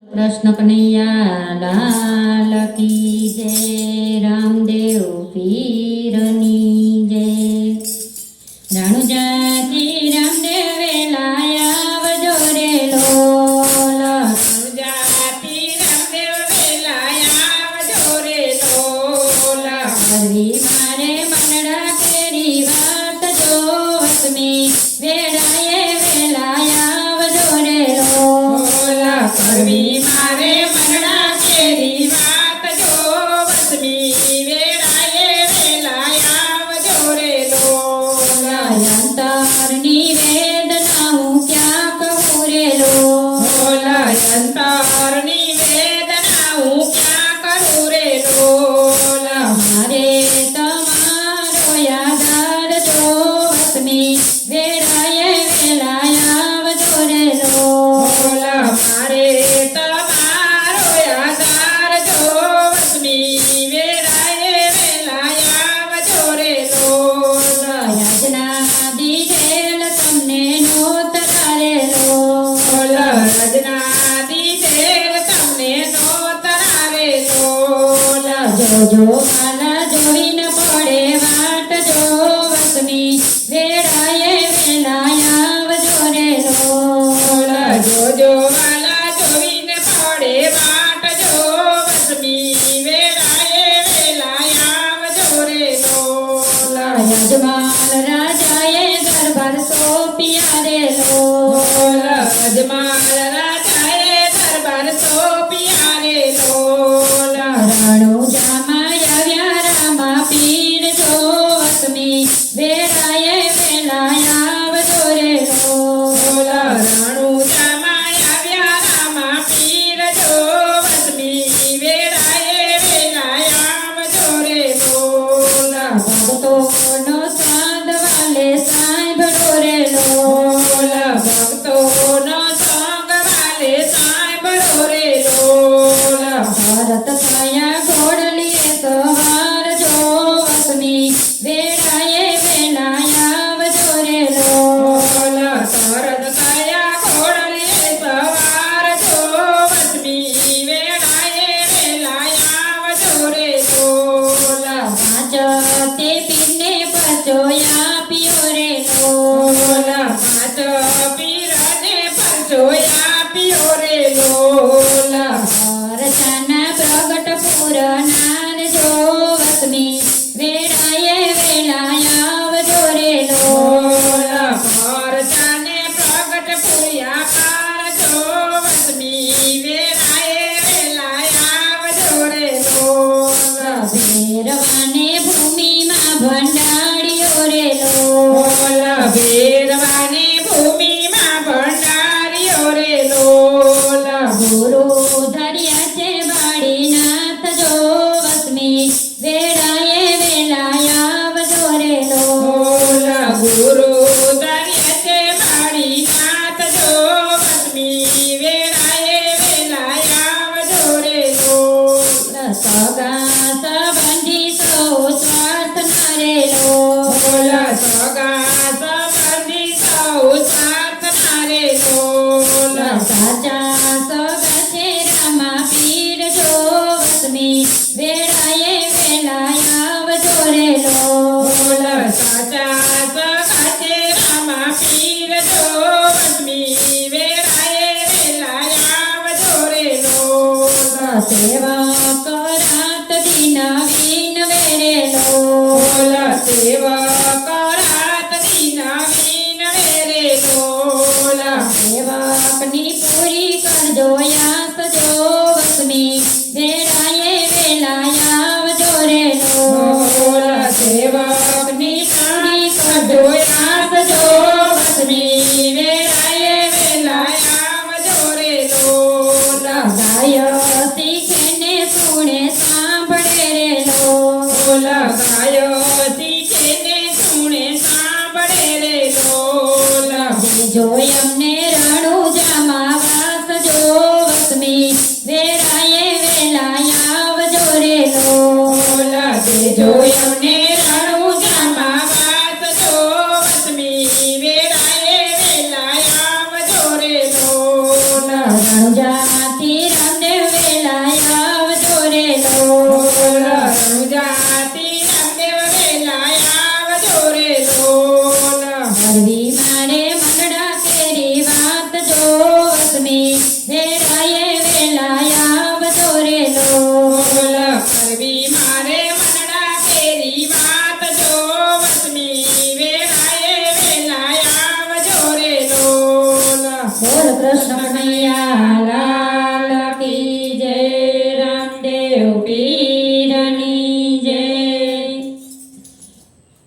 कृष्ण कन्हैया लाल की जय। रामदेव पीરની जय। राणुजाથી રામદેવ વેલાયા વજો રે લોલ। રાણુજાથી રામદેવ વેલાયા વજો રે લોલ। કરવી મારે મનડા કેરી વાત જો વસમી વેળાએ વેલાયા વજો રે લોલ। કરવી મારે મનડા કેરી વાત જો વસમી વેળાએ વેલાયા વજો રે લોલ। અંતરની વેદના હું ક્યાં કહું રે લોલ। અંતરની વેદના હું ક્યાં કરું રે લોલ। મારે તમારો યાદ જો વસમી વેળાએ વેલાયા વજો રે લોલ। મારે તમારો યાદાર જો વસમી વેળાએ વેલાયા વજો રે લોલ। યાદના દીધેલ તમને નોતરા રે લોલ। રજના દીધેલ તમને નોતરા રે લોલ। જોજો વાલા જોઈને પડે વાટ જો વસમી વેળાએ વેલાયા વજો રે લોલ। જોજો વાલા જોઈને પડે વાટ જો વસમી વેળાએ વેલાયા વજો રે લોલ। યજમાન રાજાએ દરબાર સોંપ્યા રે લોલ। અજમાલ રાજાએ દરબાર સોંપ્યા રે લોલ। રણુજામાં આવ્યા રામા પીર જો વસમી વેળાએ વેલાયા વજો રે લોલ। રણુજામાં આવ્યા રામા પીર જો વસમી વેળાએ વેલાયા વજો રે લોલ। ભક્તોનો સાદ વાલે સાંભળો રે લોલ। ભક્તોનો સંગ વાલે સાંભળો રે લોલ। ભરત થયા ઘોડલીએ સવાર જો વસમી વેળાએ વેલાયા વજો રે લોલ। તરત થયા ઘોડલીએ સવાર જો વસમી વેળાએ વેલાયા વજો રે લોલ। પાંચ તે પીરને પચોયા પિયો રે લોલ। પાંચ પીરને પરચોયા પિયો રે લોલ। પરચાના પ્રગટ પુરનાર જો વસમી વેળાએ વેલાયા વજો રે લોલ। પરચાને પ્રગટ પુર્યા પાર જો વસમી વેળાએ વેલાયા વજો રે લોલ। ભેરવાને ભૂમિમાં ભંડાર્યો રે લોલ। ભેરવાની ભૂમિમાં ભંડાર્યો રે લોલ। ગુરુ ધર્યા છે બાળીનાથ જો વસમી વેળાએ વેલાયા વજો રે લોલ। ગુરુ ધર્ય છે બાળીનાથ જો વસમી વેળાએ વેલાયા વજો રે લોલ। સગા સંબંધી સૌ સ્વાર્થ ના રે લોલ। સગા સંબંધી સૌ સ્વાર્થના રે લોલ। સાચા સગા છે રામા પીર જો વસમી વેળાએ વેલાયા વજો રે લોલ। સાચા સગા છે રામા પીર જો વસમી વેળાએ વેલાયા વજો રે લોલ। સેવા કરાત દિન વિન વેરે લોલ। સેવા કરાત દીના વિન વેરે લોલ। સેવકની પૂરી કરજો યાસ જો વસમી વેળાએ વેલાયા વજો રે લોલ। સેવકની પૂરી કરજો યાસ જો વસમી વેળાએ વેલાયા વજો રે લોલ। ગાય શીખે ને સુણે સાંભળે રે લોલ। ગાયો શીખે ને સુણે સાંભળે રે લોલ। જો અમને રણુજામાં વાસ જો વસમી વેળાએ વેલાયા વજો રે લોલ। જો અમને રણુજામાં વાસ જો વસમી વેળાએ વેલાયા વજો રે લોલ। રણુજાથી કૃષ્ણ કનૈયા લાલ